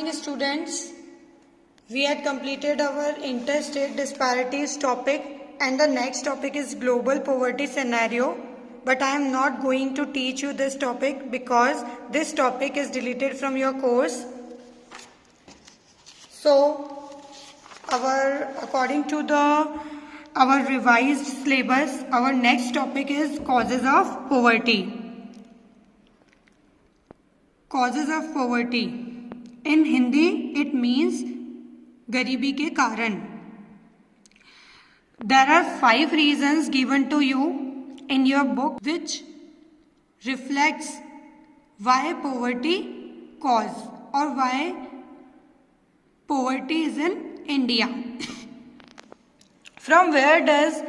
morning, students. We had completed our interstate disparities topic, and the next topic is global poverty scenario. But I am not going to teach you this topic because this topic is deleted from your course. So, according to our revised syllabus, our next topic is causes of poverty. Causes of poverty. In Hindi, it means गरीबी के कारण. There are 5 reasons given to you in your book which reflects why poverty cause or why poverty is in India. From where does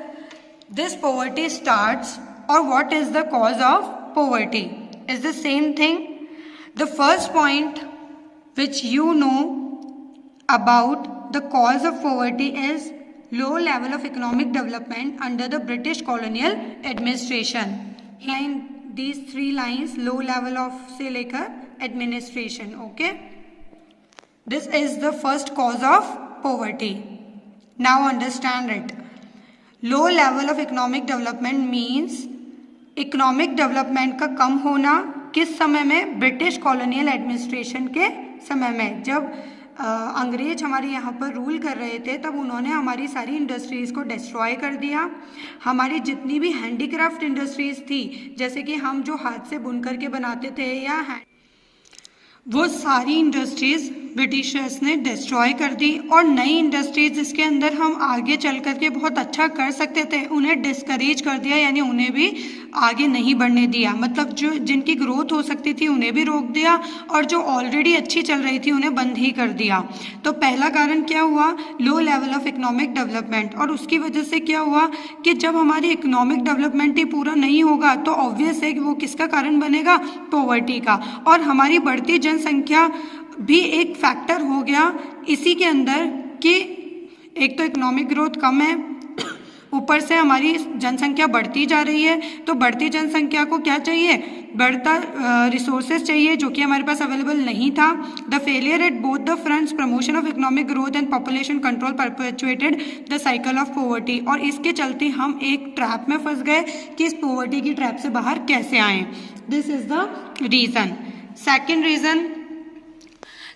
this poverty starts or what is the cause of poverty? Is the same thing. The first point which you know about the cause of poverty is low level of economic development under the British colonial administration. In these 3 lines, low level of से लेकर administration. Okay, this is the first cause of poverty. Now understand it. Low level of economic development means economic development का कम होना. किस समय में? British colonial administration के समय में. जब अंग्रेज हमारे यहाँ पर रूल कर रहे थे तब उन्होंने हमारी सारी इंडस्ट्रीज़ को डिस्ट्रॉय कर दिया. हमारी जितनी भी हैंडीक्राफ्ट इंडस्ट्रीज़ थी, जैसे कि हम जो हाथ से बुन करके बनाते थे या वो सारी इंडस्ट्रीज़ ब्रिटिशर्स ने डिस्ट्रॉय कर दी और नई इंडस्ट्रीज जिसके अंदर हम आगे चल करके बहुत अच्छा कर सकते थे उन्हें डिस्करेज कर दिया, यानी उन्हें भी आगे नहीं बढ़ने दिया. मतलब जो जिनकी ग्रोथ हो सकती थी उन्हें भी रोक दिया और जो ऑलरेडी अच्छी चल रही थी उन्हें बंद ही कर दिया. तो पहला कारण क्या हुआ? Low level of economic development. और उसकी वजह से क्या हुआ कि जब हमारी इकोनॉमिक डेवलपमेंट ही पूरा नहीं होगा तो ऑब्वियस है कि वो किसका कारण बनेगा? पॉवर्टी का. और हमारी बढ़ती जनसंख्या भी एक फैक्टर हो गया इसी के अंदर कि एक तो इकोनॉमिक ग्रोथ कम है, ऊपर से हमारी जनसंख्या बढ़ती जा रही है. तो बढ़ती जनसंख्या को क्या चाहिए? बढ़ता रिसोर्सेज चाहिए जो कि हमारे पास अवेलेबल नहीं था. The failure at both the fronts, promotion of economic growth and population control परपेचुएटेड the cycle of poverty. और इसके चलते हम एक ट्रैप में फंस गए कि इस पॉवर्टी की ट्रैप से बाहर कैसे आएँ. This is the reason. Second reason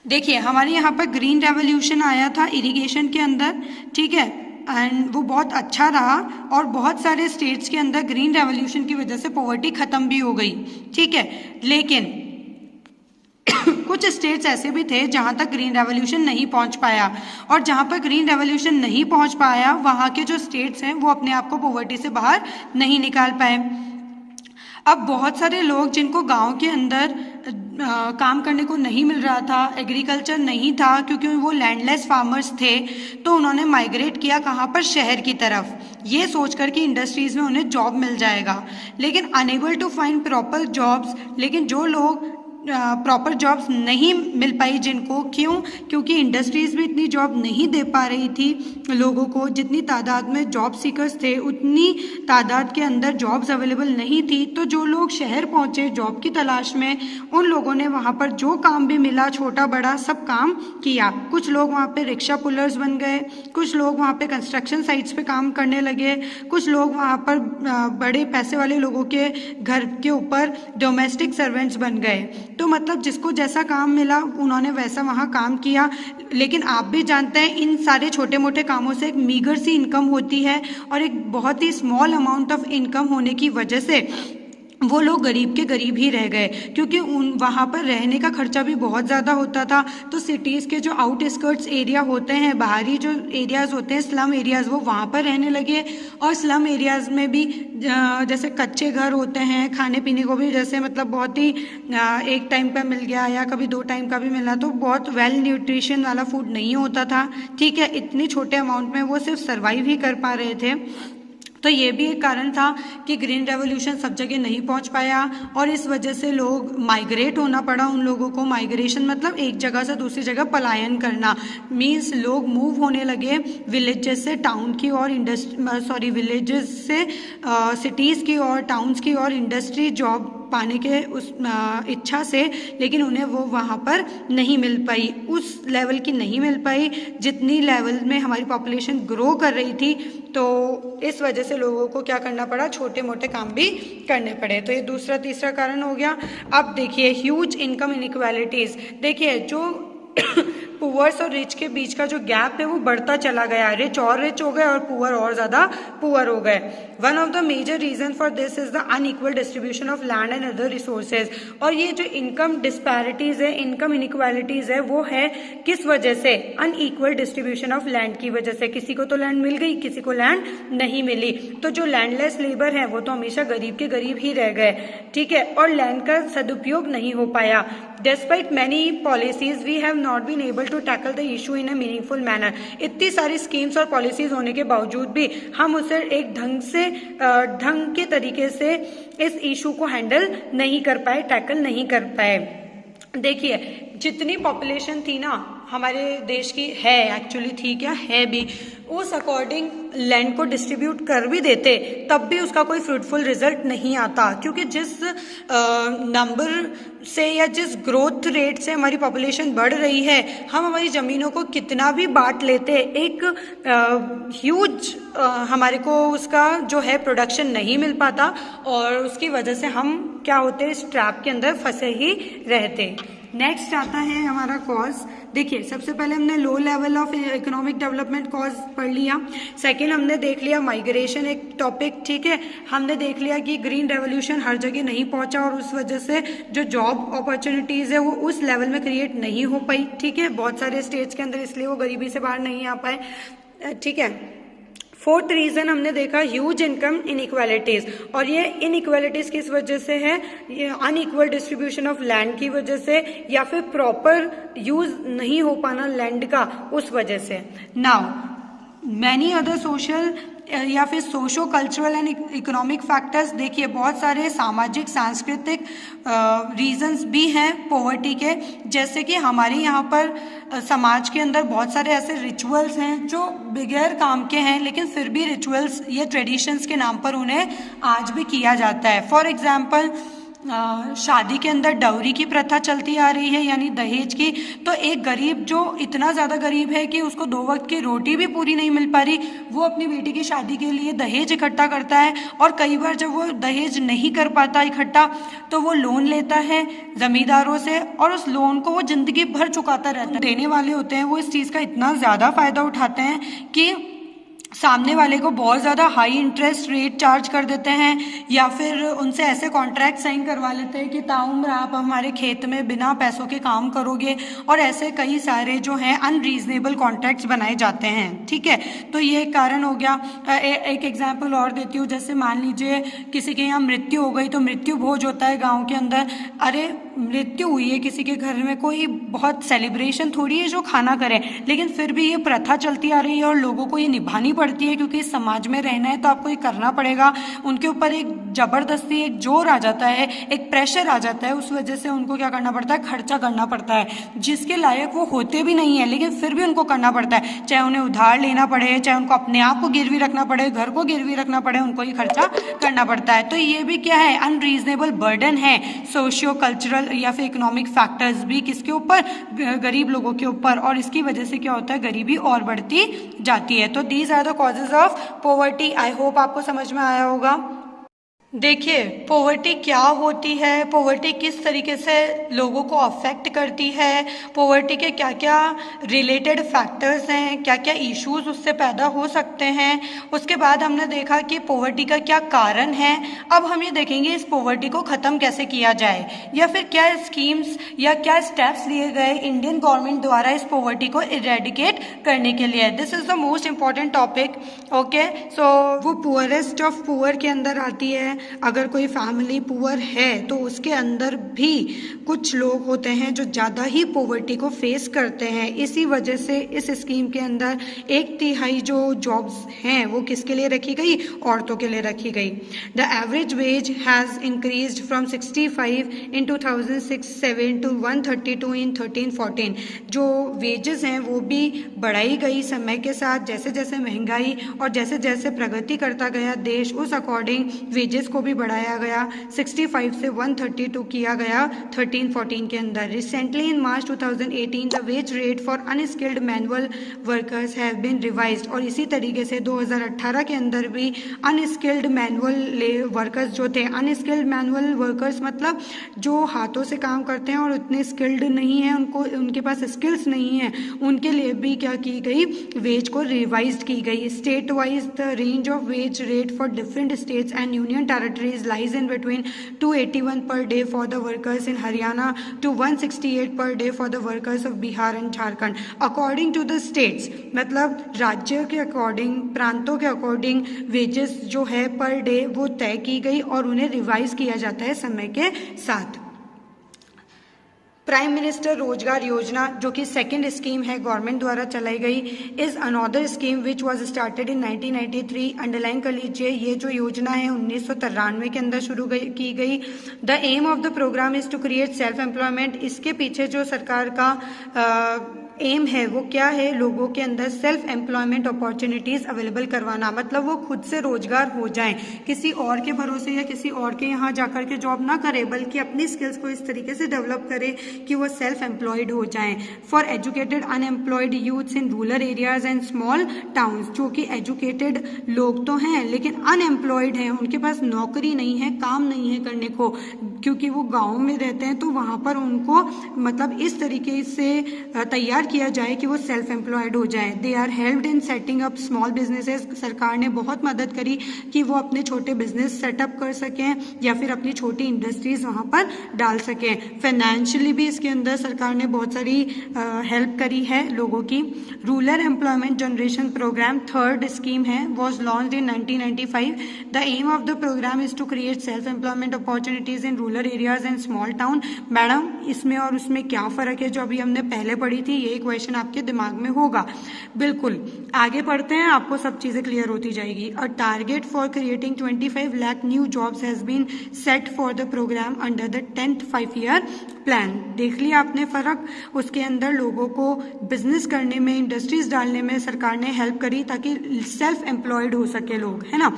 देखिए, हमारे यहाँ पर ग्रीन रेवोल्यूशन आया था इरिगेशन के अंदर, ठीक है, एंड वो बहुत अच्छा रहा और बहुत सारे स्टेट्स के अंदर ग्रीन रेवोल्यूशन की वजह से पॉवर्टी ख़त्म भी हो गई, ठीक है. लेकिन कुछ स्टेट्स ऐसे भी थे जहाँ तक ग्रीन रेवोल्यूशन नहीं पहुँच पाया, और जहाँ पर ग्रीन रेवोल्यूशन नहीं पहुँच पाया वहाँ के जो स्टेट्स हैं वो अपने आप को पॉवर्टी से बाहर नहीं निकाल पाए. अब बहुत सारे लोग जिनको गांव के अंदर काम करने को नहीं मिल रहा था, एग्रीकल्चर नहीं था क्योंकि वो लैंडलेस फार्मर्स थे, तो उन्होंने माइग्रेट किया कहाँ पर? शहर की तरफ, ये सोचकर कि इंडस्ट्रीज़ में उन्हें जॉब मिल जाएगा. लेकिन unable to find proper jobs. लेकिन जो लोग प्रॉपर जॉब्स नहीं मिल पाई जिनको, क्यों? क्योंकि इंडस्ट्रीज़ भी इतनी जॉब नहीं दे पा रही थी लोगों को. जितनी तादाद में जॉब सीकर्स थे उतनी तादाद के अंदर जॉब्स अवेलेबल नहीं थी. तो जो लोग शहर पहुँचे जॉब की तलाश में, उन लोगों ने वहाँ पर जो काम भी मिला छोटा बड़ा सब काम किया. कुछ लोग वहाँ पे रिक्शा पुलर्स बन गए, कुछ लोग वहाँ पे कंस्ट्रक्शन साइट्स पे काम करने लगे, कुछ लोग वहाँ पर बड़े पैसे वाले लोगों के घर के ऊपर डोमेस्टिक सर्वेंट्स बन गए. तो मतलब जिसको जैसा काम मिला उन्होंने वैसा वहाँ काम किया. लेकिन आप भी जानते हैं इन सारे छोटे मोटे कामों से एक मीगर सी इनकम होती है, और एक बहुत ही स्मॉल अमाउंट ऑफ इनकम होने की वजह से वो लोग गरीब के गरीब ही रह गए, क्योंकि वहाँ पर रहने का खर्चा भी बहुत ज़्यादा होता था. तो सिटीज़ के जो आउटस्कर्ट्स एरिया होते हैं, बाहरी जो एरियाज़ होते हैं, स्लम एरियाज़, वो वहाँ पर रहने लगे. और स्लम एरियाज़ में भी जैसे कच्चे घर होते हैं, खाने पीने को भी जैसे मतलब बहुत ही एक टाइम का मिल गया या कभी 2 टाइम का भी मिला, तो बहुत वेल न्यूट्रिशन वाला फूड नहीं होता था, ठीक है. इतने छोटे अमाउंट में वो सिर्फ सर्वाइव ही कर पा रहे थे. तो ये भी एक कारण था कि ग्रीन रेवोल्यूशन सब जगह नहीं पहुंच पाया और इस वजह से लोग माइग्रेट होना पड़ा उन लोगों को। माइग्रेशन मतलब एक जगह से दूसरी जगह पलायन करना, मीन्स लोग मूव होने लगे विलेजेस से टाउन की और विलेजेस से सिटीज़ की और टाउन्स की और इंडस्ट्री जॉब पाने के उस इच्छा से, लेकिन उन्हें वो वहाँ पर नहीं मिल पाई, उस लेवल की नहीं मिल पाई जितनी लेवल में हमारी पॉपुलेशन ग्रो कर रही थी। तो इस वजह से लोगों को क्या करना पड़ा, छोटे मोटे काम भी करने पड़े। तो ये दूसरा तीसरा कारण हो गया। अब देखिए ह्यूज इनकम इनइक्वालिटीज, देखिए जो पुअर्स और रिच के बीच का जो गैप है वो बढ़ता चला गया, रिच और रिच हो गए और पुअर और ज़्यादा पुअर हो गए। One of the major reason for this is the unequal distribution of land and other resources. और ये जो इनकम डिस्पैरिटीज है, इनकम इनइक्वालिटीज है, वो है किस वजह से, अनइक्वल डिस्ट्रीब्यूशन ऑफ लैंड की वजह से। किसी को तो लैंड मिल गई, किसी को लैंड नहीं मिली, तो जो लैंडलेस लेबर है वो तो हमेशा गरीब के गरीब ही रह गए, ठीक है, और लैंड का सदुपयोग नहीं हो पाया। Despite many policies, we have not been able to tackle the issue in a meaningful manner. इतनी सारी स्कीम्स और पॉलिसीज होने के बावजूद भी हम उसे एक ढंग के तरीके से इस इशू को हैंडल नहीं कर पाए, टैकल नहीं कर पाए। देखिए जितनी पॉपुलेशन थी ना हमारे देश की, है एक्चुअली थी क्या, है भी, उस अकॉर्डिंग लैंड को डिस्ट्रीब्यूट कर भी देते तब भी उसका कोई फ्रूटफुल रिजल्ट नहीं आता, क्योंकि जिस नंबर से या जिस ग्रोथ रेट से हमारी पॉपुलेशन बढ़ रही है, हम हमारी ज़मीनों को कितना भी बांट लेते, एक ह्यूज हमारे को उसका जो है प्रोडक्शन नहीं मिल पाता, और उसकी वजह से हम क्या होते, इस ट्रैप के अंदर फंसे ही रहते। नेक्स्ट आता है हमारा कॉज। देखिए सबसे पहले हमने low level of economic development cause पढ़ लिया। सेकेंड हमने देख लिया माइग्रेशन एक टॉपिक, ठीक है, हमने देख लिया कि ग्रीन रेवोल्यूशन हर जगह नहीं पहुंचा और उस वजह से जो जॉब अपॉर्चुनिटीज़ है वो उस लेवल में क्रिएट नहीं हो पाई, ठीक है, बहुत सारे स्टेट्स के अंदर, इसलिए वो गरीबी से बाहर नहीं आ पाए, ठीक है। फोर्थ रीजन हमने देखा ह्यूज इनकम इनइक्वालिटीज, और ये इनइक्वालिटीज किस वजह से है, ये अनइक्वल डिस्ट्रीब्यूशन ऑफ लैंड की वजह से, या फिर प्रॉपर यूज नहीं हो पाना लैंड का उस वजह से। नाउ मैनी अदर सोशल या फिर socio cultural and economic factors, देखिए बहुत सारे सामाजिक सांस्कृतिक रीजंस भी हैं पॉवर्टी के, जैसे कि हमारे यहाँ पर समाज के अंदर बहुत सारे ऐसे रिचुअल्स हैं जो बगैर काम के हैं, लेकिन फिर भी रिचुअल्स या ट्रेडिशंस के नाम पर उन्हें आज भी किया जाता है। फॉर एग्जाम्पल शादी के अंदर डाउरी की प्रथा चलती आ रही है, यानी दहेज की। तो एक गरीब जो इतना ज़्यादा गरीब है कि उसको 2 वक्त की रोटी भी पूरी नहीं मिल पा रही, वो अपनी बेटी की शादी के लिए दहेज इकट्ठा करता है, और कई बार जब वो दहेज नहीं कर पाता इकट्ठा तो वो लोन लेता है ज़मींदारों से, और उस लोन को वो ज़िंदगी भर चुकाता रहता है। देने वाले होते हैं वो इस चीज़ का इतना ज़्यादा फ़ायदा उठाते हैं कि सामने वाले को बहुत ज़्यादा हाई इंटरेस्ट रेट चार्ज कर देते हैं, या फिर उनसे ऐसे कॉन्ट्रैक्ट साइन करवा लेते हैं कि ताउम्र आप हमारे खेत में बिना पैसों के काम करोगे, और ऐसे कई सारे जो हैं अनरीजनेबल कॉन्ट्रैक्ट्स बनाए जाते हैं, ठीक है। तो ये एक कारण हो गया। एक एग्जांपल और देती हूँ, जैसे मान लीजिए किसी के यहाँ मृत्यु हो गई, तो मृत्यु भोज होता है गाँव के अंदर। अरे मृत्यु हुई है किसी के घर में, कोई बहुत सेलिब्रेशन थोड़ी है जो खाना करे, लेकिन फिर भी ये प्रथा चलती आ रही है और लोगों को ये निभानी पड़ती है, क्योंकि इस समाज में रहना है तो आपको ये करना पड़ेगा। उनके ऊपर एक जबरदस्ती एक जोर आ जाता है, एक प्रेशर आ जाता है, उस वजह से उनको क्या करना पड़ता है, खर्चा करना पड़ता है, जिसके लायक वो होते भी नहीं है, लेकिन फिर भी उनको करना पड़ता है, चाहे उन्हें उधार लेना पड़े, चाहे उनको अपने आप को गिरवी रखना पड़े, घर को गिरवी रखना पड़े, उनको ये खर्चा करना पड़ता है। तो ये भी क्या है, अनरीजनेबल बर्डन है, सोशियो कल्चरल या फिर इकोनॉमिक फैक्टर्स भी किसके ऊपर, गरीब लोगों के ऊपर, और इसकी वजह से क्या होता है, गरीबी और बढ़ती जाती है। तो these are the causes of poverty. I hope आपको समझ में आया होगा। देखिए पॉवर्टी क्या होती है, पॉवर्टी किस तरीके से लोगों को अफेक्ट करती है, पॉवर्टी के क्या क्या रिलेटेड फैक्टर्स हैं, क्या क्या इश्यूज उससे पैदा हो सकते हैं। उसके बाद हमने देखा कि पॉवर्टी का क्या कारण है। अब हम ये देखेंगे इस पॉवर्टी को ख़त्म कैसे किया जाए, या फिर क्या स्कीम्स या क्या स्टेप्स लिए गए इंडियन गवर्नमेंट द्वारा इस पॉवर्टी को इरेडिकेट करने के लिए। This is the most important topic. Okay, so वो पुअरेस्ट ऑफ पुअर के अंदर आती है। अगर कोई फैमिली पुअर है तो उसके अंदर भी कुछ लोग होते हैं जो ज़्यादा ही पॉवर्टी को फेस करते हैं। इसी वजह से इस स्कीम के अंदर 1/3 जो जॉब्स हैं वो किसके लिए रखी गई, औरतों के लिए रखी गई। The average wage has increased from 65 in 2006-07 to 132 in 13-14। जो वेजेस हैं वो भी बढ़ाई गई समय के साथ, जैसे जैसे महंगाई और जैसे जैसे प्रगति करता गया देश, उस अकॉर्डिंग वेजेस को भी बढ़ाया गया, 65 से 132 किया गया 13-14 के अंदर। Recently in March 2018 the wage rate for unskilled manual workers have been revised, और इसी तरीके से 2018 के अंदर भी अनस्किल्ड मैनुअल वर्कर्स जो थे, अनस्किल्ड मैनुअल वर्कर्स मतलब जो हाथों से काम करते हैं और उतने स्किल्ड नहीं है, उनके पास स्किल्स नहीं है, उनके लिए भी क्या की गई, वेज को रिवाइज्ड की गई। State wise the range of wage rate for different states and union territories lies in between 281 per day for the workers in Haryana to 168 per day for the workers of Bihar and Jharkhand. According to the states मतलब राज्य के according, प्रांतों के according wages जो है per day वो तय की गई और उन्हें रिवाइज किया जाता है समय के साथ। प्राइम मिनिस्टर रोजगार योजना जो कि सेकेंड स्कीम है गवर्नमेंट द्वारा चलाई गई, is another scheme which was started in 1993। Underline कर लीजिए, ये जो योजना है 1993 के अंदर शुरू की गई। The aim of the programme is to create self employment. इसके पीछे जो सरकार का एम है वो क्या है, लोगों के अंदर सेल्फ एम्प्लॉयमेंट अपॉर्चुनिटीज अवेलेबल करवाना, मतलब वो खुद से रोजगार हो जाएं, किसी और के भरोसे या किसी और के यहाँ जाकर के जॉब ना करे, बल्कि अपनी स्किल्स को इस तरीके से डेवलप करे कि वो सेल्फ एम्प्लॉयड हो जाएं। For educated unemployed youths in rural areas and small towns, जो कि एजुकेटेड लोग तो हैं लेकिन अनएम्प्लॉयड हैं, उनके पास नौकरी नहीं है, काम नहीं है करने को, क्योंकि वो गाँव में रहते हैं, तो वहाँ पर उनको मतलब इस तरीके से तैयार किया जाए कि वो सेल्फ एम्प्लॉयड हो जाए। They are helped in setting up small businesses. सरकार ने बहुत मदद करी कि वो अपने छोटे बिजनेस सेटअप कर सकें या फिर अपनी छोटी इंडस्ट्रीज वहाँ पर डाल सकें। फाइनेंशियली भी इसके अंदर सरकार ने बहुत सारी हेल्प करी है लोगों की। Rural employment generation programme third scheme है, was launched in 1995। The aim of the programme is to create self employment opportunities in rural areas and small town. Madam इसमें और उसमें क्या फ़र्क है जो अभी हमने पहले पढ़ी थी, ये क्वेश्चन आपके दिमाग में होगा। बिल्कुल आगे पढ़ते हैं, आपको सब चीज़ें क्लियर होती जाएगी। A target for creating 25 lakh new jobs has been set for the programme under the 10th 5-year plan. देख लिया आपने फ़र्क, उसके अंदर लोगों को बिजनेस करने में, इंडस्ट्रीज डालने में सरकार ने हेल्प करी ताकि सेल्फ एम्प्लॉयड हो सके लोग, है ना,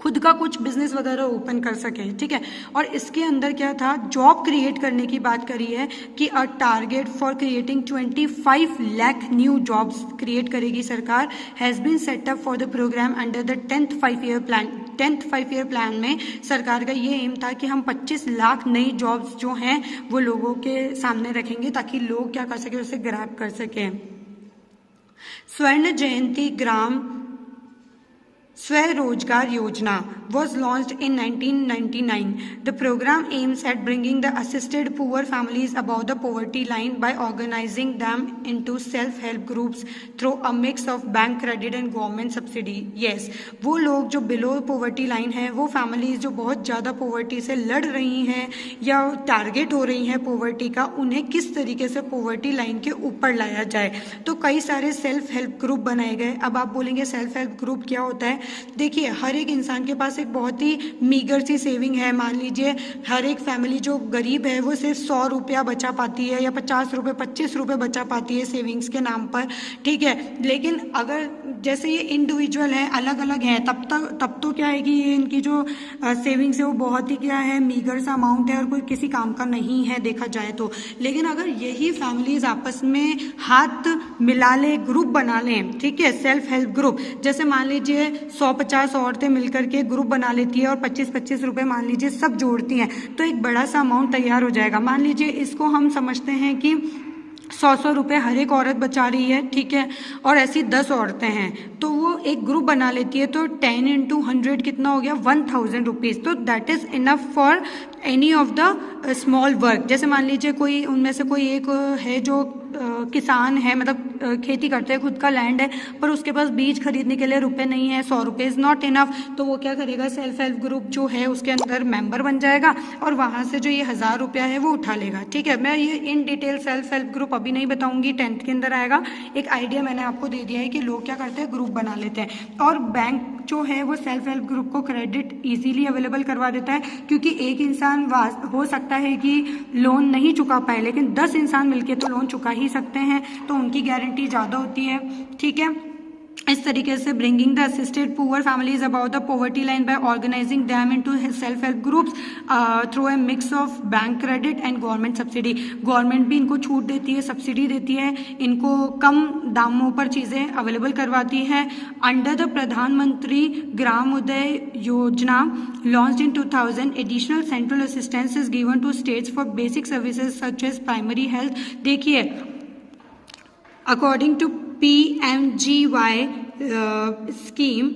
खुद का कुछ बिजनेस वगैरह ओपन कर सके, ठीक है। और इसके अंदर क्या था, जॉब क्रिएट करने की बात करी है कि a target for creating 25 lakh new jobs create करेगी सरकार, has been set up for the programme under the 10th 5-year plan. 10th 5-year plan में सरकार का ये एम था कि हम 25 लाख नई जॉब्स जो हैं वो लोगों के सामने रखेंगे ताकि लोग क्या कर सके, उसे ग्रैब कर सकें। स्वर्ण जयंती ग्राम स्वरोजगार योजना was launched in 1999. The program aims at bringing the assisted poor families above the poverty line by organizing them into self-help groups through a mix of bank credit and government subsidy. Yes, वो लोग जो below poverty line है, वो families जो बहुत ज़्यादा poverty से लड़ रही हैं या टारगेट हो रही हैं poverty का, उन्हें किस तरीके से poverty line के ऊपर लाया जाए। तो कई सारे सेल्फ हेल्प ग्रुप बनाए गए। अब आप बोलेंगे सेल्फ हेल्प ग्रुप क्या होता है, देखिए हर एक इंसान के पास एक बहुत ही मीगर सी सेविंग है। मान लीजिए हर एक फैमिली जो गरीब है वो सिर्फ 100 रुपया बचा पाती है या 50 रुपये 25 रुपये बचा पाती है सेविंग्स के नाम पर, ठीक है। लेकिन अगर जैसे ये इंडिविजुअल है, अलग अलग हैं, तब तो क्या है कि ये इनकी जो सेविंग्स है वो बहुत ही क्या है, मीगर सा अमाउंट है और कोई किसी काम का नहीं है देखा जाए तो। लेकिन अगर यही फैमिलीज आपस में हाथ मिला ले, ग्रुप बना लें, ठीक है, सेल्फ हेल्प ग्रुप, जैसे मान लीजिए 150 औरतें मिलकर के ग्रुप बना लेती है और 25-25 रुपये मान लीजिए सब जोड़ती हैं, तो एक बड़ा सा अमाउंट तैयार हो जाएगा। मान लीजिए इसको हम समझते हैं कि 100 रुपये हर एक औरत बचा रही है, ठीक है, और ऐसी 10 औरतें हैं तो वो एक ग्रुप बना लेती है, तो 10 × 100 कितना हो गया, 1000 रुपीज़। तो that is enough for any of the small work. जैसे मान लीजिए कोई उनमें से कोई एक है जो किसान है, मतलब खेती करते हैं, खुद का लैंड है, पर उसके पास बीज खरीदने के लिए रुपए नहीं है, 100 रुपये इज़ नॉट इनफ, तो वो क्या करेगा, सेल्फ हेल्प ग्रुप जो है उसके अंदर मेंबर बन जाएगा और वहाँ से जो ये 1000 रुपया है वो उठा लेगा, ठीक है। मैं ये in detail self help group अभी नहीं बताऊंगी, 10th के अंदर आएगा। एक आइडिया मैंने आपको दे दिया है कि लोग क्या करते हैं, ग्रुप बना लेते हैं। और बैंक जो है वो सेल्फ हेल्प ग्रुप को क्रेडिट इजीली अवेलेबल करवा देता है, क्योंकि एक इंसान हो सकता है कि लोन नहीं चुका पाए, लेकिन 10 इंसान मिलके तो लोन चुका ही सकते हैं, तो उनकी गारंटी ज़्यादा होती है, ठीक है। इस तरीके से bringing the assisted poor families about the poverty line by organising them into self help groups through a mix of bank credit and government subsidy. Government भी इनको छूट देती है, सब्सिडी देती है, इनको कम दामों पर चीज़ें अवेलेबल करवाती है। अंडर द प्रधानमंत्री ग्राम उदय योजना launched in 2000, additional central assistance is given to states for basic services such as primary health। देखिए, according to PMGY scheme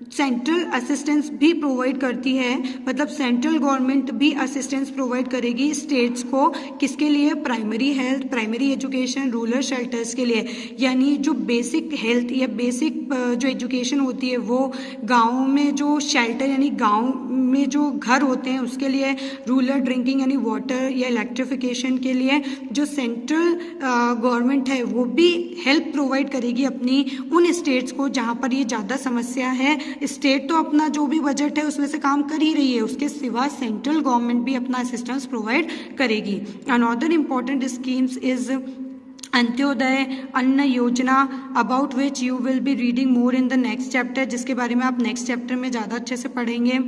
central assistance भी प्रोवाइड करती है, मतलब सेंट्रल गवर्नमेंट भी असिस्टेंस प्रोवाइड करेगी स्टेट्स को, किसके लिए? Primary health, primary education, rural shelters के लिए। यानी जो बेसिक हेल्थ या बेसिक जो एजुकेशन होती है वो गाँव में जो शेल्टर यानी गाँव में जो घर होते हैं उसके लिए, रूरल ड्रिंकिंग यानी वाटर या इलेक्ट्रिफिकेशन के लिए जो सेंट्रल गवर्नमेंट है वो भी हेल्प प्रोवाइड करेगी अपनी उन स्टेट्स को जहाँ पर ये ज़्यादा समस्या है। स्टेट तो अपना जो भी बजट है उसमें से काम कर ही रही है, उसके सिवा सेंट्रल गवर्नमेंट भी अपना असिस्टेंस प्रोवाइड करेगी। Another important schemes is Antyodaya अन्न योजना, about which you will be reading more in the next chapter, जिसके बारे में आप नेक्स्ट चैप्टर में ज़्यादा अच्छे से पढ़ेंगे।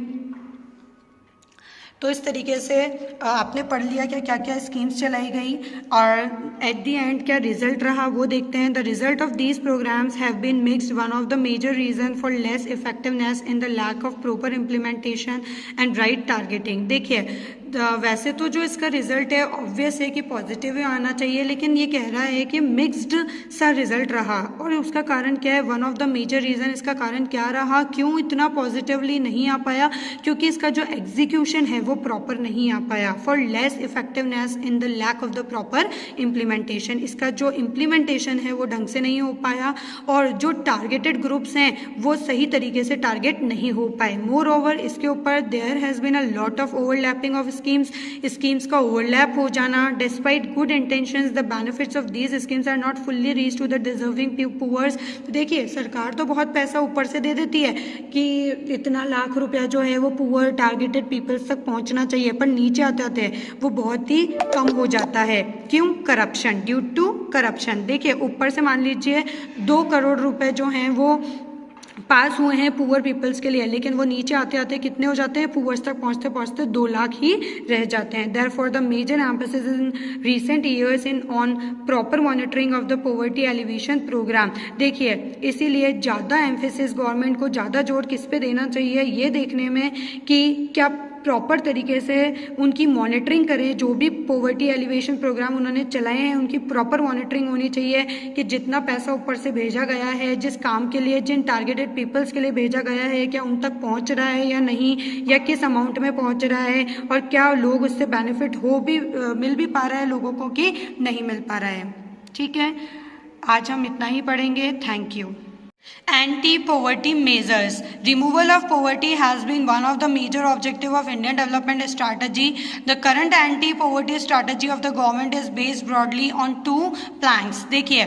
तो इस तरीके से आपने पढ़ लिया कि क्या क्या स्कीम्स चलाई गई और एट दी एंड क्या रिजल्ट रहा वो देखते हैं। The result of these programmes have been mixed. One of the major reason for less effectiveness in the lack of proper implementation and right targeting. देखिए, वैसे तो जो इसका रिजल्ट है ऑब्वियस है कि पॉजिटिव आना चाहिए, लेकिन ये कह रहा है कि मिक्स्ड सा रिजल्ट रहा। और उसका कारण क्या है? One of the major reason, इसका कारण क्या रहा, क्यों इतना पॉजिटिवली नहीं आ पाया? क्योंकि इसका जो एग्जीक्यूशन है वो प्रॉपर नहीं आ पाया। For less effectiveness in the lack of the proper implementation, इसका जो इम्प्लीमेंटेशन है वो ढंग से नहीं हो पाया और जो टारगेटेड ग्रुप्स हैं वो सही तरीके से टारगेट नहीं हो पाए। मोर ओवर इसके ऊपर there has been a lot of overlapping of schemes का ओवरलैप हो जाना। Despite good intentions the benefits of these schemes are not fully reach to the deserving poors. देखिए, सरकार तो बहुत पैसा ऊपर से दे देती है कि इतना लाख रुपया जो है वो पुअर टारगेटेड पीपल्स तक पहुंचना चाहिए, पर नीचे आते आते वो बहुत ही कम हो जाता है। क्यों? Corruption, due to corruption. देखिए, ऊपर से मान लीजिए 2 करोड़ रुपए जो हैं वो पास हुए हैं पुअर पीपल्स के लिए, लेकिन वो नीचे आते आते कितने हो जाते हैं? पुअर्स तक पहुंचते पहुंचते 2 लाख ही रह जाते हैं। Therefore the major emphasis in recent years in on proper monitoring of the poverty elevation programme. देखिए, इसीलिए ज़्यादा एम्फेसिस गवर्नमेंट को ज़्यादा जोर किस पे देना चाहिए, ये देखने में कि क्या प्रॉपर तरीके से उनकी मॉनिटरिंग करें। जो भी पॉवर्टी एलिवेशन प्रोग्राम उन्होंने चलाए हैं उनकी प्रॉपर मॉनिटरिंग होनी चाहिए कि जितना पैसा ऊपर से भेजा गया है, जिस काम के लिए, जिन टारगेटेड पीपल्स के लिए भेजा गया है, क्या उन तक पहुंच रहा है या नहीं, या किस अमाउंट में पहुंच रहा है, और क्या लोग उससे बेनिफिट मिल भी पा रहा है लोगों को कि नहीं मिल पा रहा है। ठीक है, आज हम इतना ही पढ़ेंगे। Thank you. Anti-poverty measures. Removal of poverty has been one of the major objective of Indian development strategy. The current anti-poverty strategy of the government is based broadly on 2 planks. देखिए,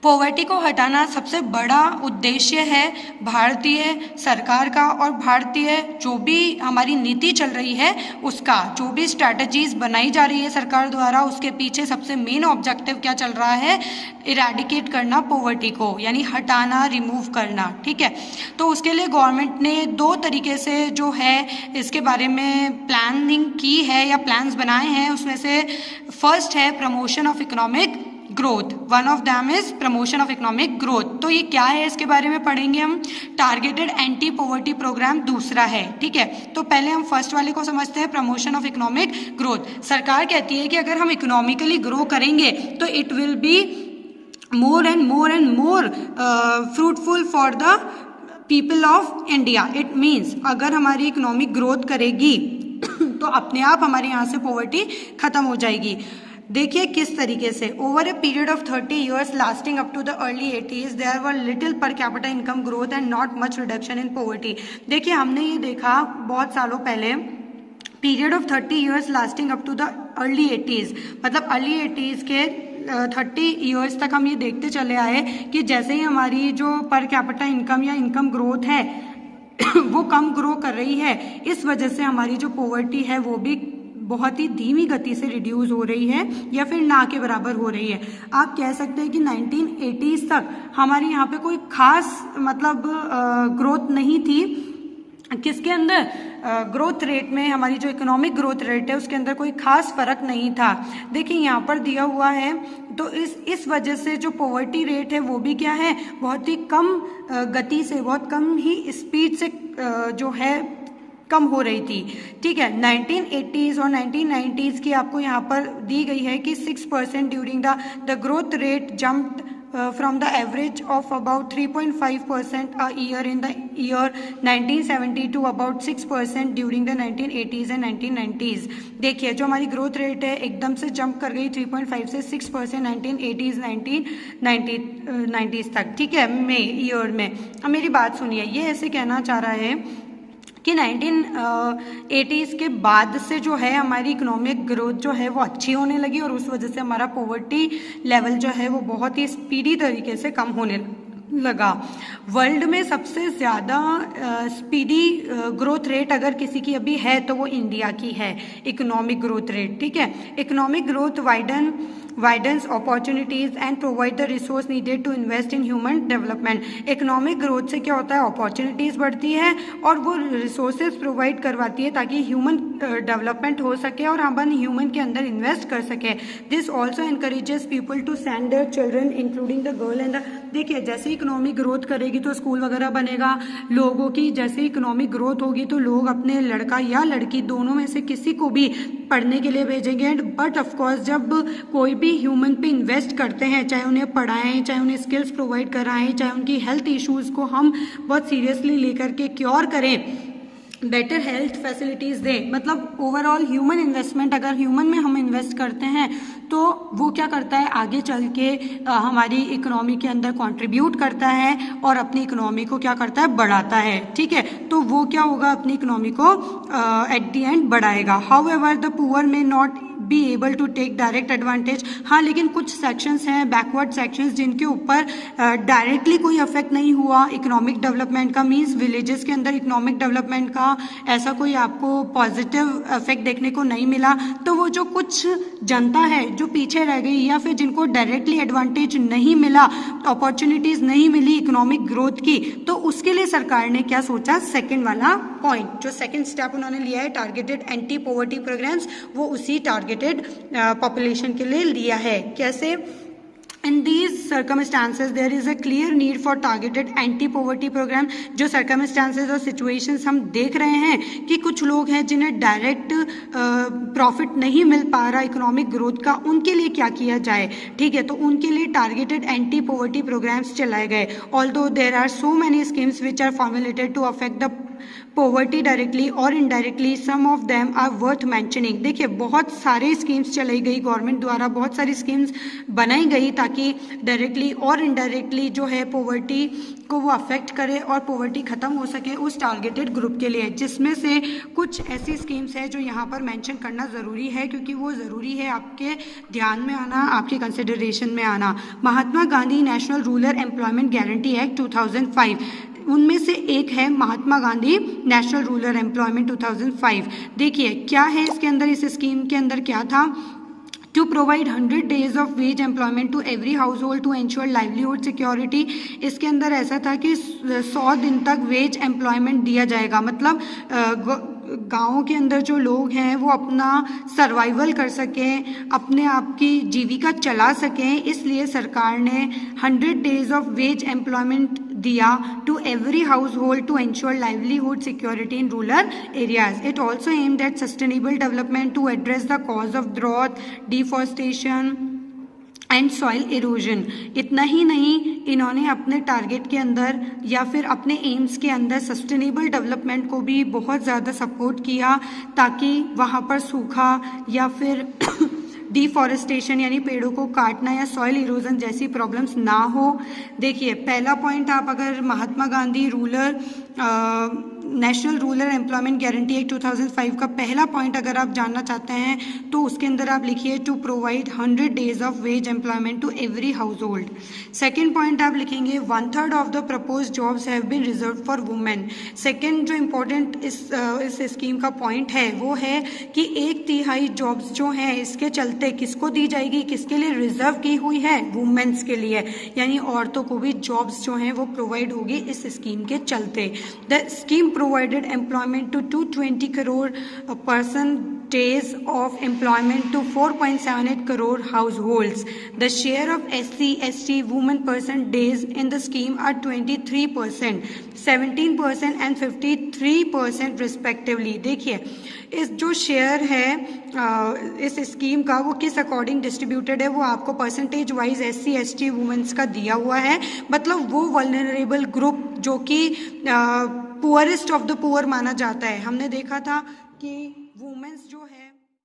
पॉवर्टी को हटाना सबसे बड़ा उद्देश्य है भारतीय सरकार का, और भारतीय जो भी हमारी नीति चल रही है उसका, जो भी स्ट्रैटेजीज बनाई जा रही है सरकार द्वारा, उसके पीछे सबसे मेन ऑब्जेक्टिव क्या चल रहा है? इरेडिकेट करना पॉवर्टी को, यानी हटाना, रिमूव करना। ठीक है, तो उसके लिए गवर्नमेंट ने 2 तरीके से जो है इसके बारे में प्लानिंग की है या प्लान्स बनाए हैं। उसमें से फर्स्ट है promotion of economic growth. One of them is promotion of economic growth. तो ये क्या है, इसके बारे में पढ़ेंगे हम। टारगेटेड एंटी पॉवर्टी प्रोग्राम दूसरा है। ठीक है, तो पहले हम फर्स्ट वाले को समझते हैं, प्रमोशन ऑफ इकोनॉमिक ग्रोथ। सरकार कहती है कि अगर हम इकोनॉमिकली ग्रो करेंगे तो it will be more and more fruitful for the people of India. It means अगर हमारी इकोनॉमिक ग्रोथ करेगी तो अपने आप हमारे यहाँ से पॉवर्टी खत्म हो जाएगी। देखिए किस तरीके से, over a period of 30 years lasting up to the early 80s there were little per capita income growth and not much reduction in poverty. देखिए, हमने ये देखा बहुत सालों पहले, period of 30 years lasting up to the early 80s, मतलब early 80s के 30 years तक हम ये देखते चले आए कि जैसे ही हमारी जो पर कैपिटा इनकम या इनकम ग्रोथ है वो कम ग्रो कर रही है, इस वजह से हमारी जो पॉवर्टी है वो भी बहुत ही धीमी गति से रिड्यूस हो रही है या फिर ना के बराबर हो रही है। आप कह सकते हैं कि 1980s तक हमारे यहाँ पे कोई खास मतलब ग्रोथ नहीं थी। किसके अंदर? ग्रोथ रेट में, हमारी जो इकोनॉमिक ग्रोथ रेट है उसके अंदर कोई खास फर्क नहीं था। देखिए यहाँ पर दिया हुआ है, तो इस वजह से जो पॉवर्टी रेट है वो भी क्या है, बहुत ही कम गति से, बहुत कम ही स्पीड से जो है कम हो रही थी। ठीक है, 1980s और 1990s की आपको यहाँ पर दी गई है कि 6% during the growth rate jumped from the average of about 3.5% a year in the year 1970 to about 6% during the 1980s and 1990s। देखिए जो हमारी ग्रोथ रेट है एकदम से जंप कर गई 3.5 से 6% 1980s 1990s तक। ठीक है, ईयर में। अब मेरी बात सुनिए, ये ऐसे कहना चाह रहा है कि 1980s के बाद से जो है हमारी इकोनॉमिक ग्रोथ जो है वो अच्छी होने लगी और उस वजह से हमारा पॉवर्टी लेवल जो है वो बहुत ही स्पीडी तरीके से कम होने लगा। वर्ल्ड में सबसे ज़्यादा स्पीडी ग्रोथ रेट अगर किसी की अभी है तो वो इंडिया की है, इकोनॉमिक ग्रोथ रेट। ठीक है, economic growth widens opportunities and provide the resource needed to invest in human development. Economic growth से क्या होता है, अपॉर्चुनिटीज बढ़ती है और वो रिसोर्सेज प्रोवाइड करवाती है ताकि ह्यूमन डेवलपमेंट हो सके और हम ह्यूमन के अंदर इन्वेस्ट कर सके। This also encourages people to send their children including the girl and the. देखिए जैसे इकोनॉमिक ग्रोथ करेगी तो स्कूल वगैरह बनेगा, लोगों की जैसे इकोनॉमिक ग्रोथ होगी तो लोग अपने लड़का या लड़की दोनों में से किसी को भी पढ़ने के लिए भेजेंगे। बट ऑफकोर्स जब कोई भी ह्यूमन पे इन्वेस्ट करते हैं, चाहे उन्हें पढ़ाएं, चाहे उन्हें स्किल्स प्रोवाइड कराएं, चाहे उनकी हेल्थ इश्यूज़ को हम बहुत सीरियसली लेकर के क्योर करें, बेटर हेल्थ फैसिलिटीज़ दें, मतलब ओवरऑल ह्यूमन इन्वेस्टमेंट अगर ह्यूमन में हम इन्वेस्ट करते हैं तो वो क्या करता है, आगे चल के हमारी इकोनॉमी के अंदर कंट्रीब्यूट करता है और अपनी इकोनॉमी को क्या करता है, बढ़ाता है। ठीक है, तो वो क्या होगा, अपनी इकोनॉमी को एट द एंड बढ़ाएगा। However the poor may not be able to take direct advantage. हाँ, लेकिन कुछ सेक्शंस हैं, बैकवर्ड सेक्शंस, जिनके ऊपर डायरेक्टली कोई इफेक्ट नहीं हुआ इकोनॉमिक डेवलपमेंट का। मींस विलेजेस के अंदर इकोनॉमिक डेवलपमेंट का ऐसा कोई आपको पॉजिटिव इफेक्ट देखने को नहीं मिला। तो वो जो कुछ जनता है जो पीछे रह गई या फिर जिनको डायरेक्टली एडवांटेज नहीं मिला, अपॉर्चुनिटीज नहीं मिली इकोनॉमिक ग्रोथ की, तो उसके लिए सरकार ने क्या सोचा, सेकेंड वाला पॉइंट, जो सेकेंड स्टेप उन्होंने लिया है टारगेटेड एंटी पॉवर्टी प्रोग्राम्स, वो उसी टारगेटेड पॉपुलेशन के लिए लिया है। कैसे? In these circumstances, there is a clear need for targeted anti-poverty program। जो circumstances और situations हम देख रहे हैं कि कुछ लोग हैं जिन्हें डायरेक्ट प्रॉफिट नहीं मिल पा रहा इकोनॉमिक ग्रोथ का, उनके लिए क्या किया जाए। ठीक है, तो उनके लिए टारगेटेड एंटी पॉवर्टी प्रोग्राम्स चलाए गए। Although there are so many schemes which are formulated to affect the poverty directly और indirectly, some of them are worth mentioning. देखिए बहुत सारे स्कीम्स चलाई गई गवर्नमेंट द्वारा, बहुत सारी स्कीम्स बनाई गई ताकि डायरेक्टली और इनडायरेक्टली जो है पॉवर्टी को वो अफेक्ट करे और पॉवर्टी खत्म हो सके उस टारगेटेड ग्रुप के लिए, जिसमें से कुछ ऐसी स्कीम्स है जो यहाँ पर मेंशन करना ज़रूरी है क्योंकि वो ज़रूरी है आपके ध्यान में आना, आपके कंसिडरेशन में आना। Mahatma Gandhi national rural employment guarantee act 2005, उनमें से एक है Mahatma Gandhi national rural employment 2005। देखिए क्या है इसके अंदर, इस स्कीम के अंदर क्या था, to provide 100 days of wage employment to every household to ensure livelihood security. इसके अंदर ऐसा था कि 100 दिन तक वेज एम्प्लॉयमेंट दिया जाएगा, मतलब गाँव के अंदर जो लोग हैं वो अपना सर्वाइवल कर सकें, अपने आप की जीविका चला सकें, इसलिए सरकार ने 100 days ऑफ वेज एम्प्लॉयमेंट दिया to every household to ensure livelihood security in rural areas. It also aimed at sustainable development to address the cause of drought, deforestation and soil erosion. इतना ही नहीं, इन्होंने अपने target के अंदर या फिर अपने एम्स के अंदर सस्टेनेबल डेवलपमेंट को भी बहुत ज़्यादा सपोर्ट किया ताकि वहाँ पर सूखा या फिर डिफॉरेस्टेशन यानी पेड़ों को काटना या सॉइल इरोजन जैसी प्रॉब्लम्स ना हो। देखिए पहला पॉइंट, आप अगर Mahatma Gandhi rural national rural employment guarantee act 2005 का पहला पॉइंट अगर आप जानना चाहते हैं तो उसके अंदर आप लिखिए to provide 100 days of wage employment to every household. Second point आप लिखेंगे 1/3 of the propose jobs have been reserve for women. Second जो इम्पोर्टेंट इस स्कीम का पॉइंट है वो है कि 1/3 जॉब्स जो हैं इसके चलते किसको दी जाएगी, किसके लिए रिजर्व की हुई है, वुमेन्स के लिए, यानी औरतों को भी जॉब्स जो हैं वो प्रोवाइड होगी इस स्कीम के चलते। The scheme provided employment to 220 crore person days of employment to 4.78 crore households. The share of SC, ST women person days in the scheme are 23%, 17% and 53% respectively। देखिए इस जो शेयर है इस स्कीम का वो किस अकॉर्डिंग डिस्ट्रीब्यूटेड है, वो आपको percentage wise SC, ST womens का दिया हुआ है। मतलब वो वल्नरेबल ग्रुप जो कि पुअरेस्ट ऑफ द पुअर माना जाता है। हमने देखा था कि वुमेन्स जो है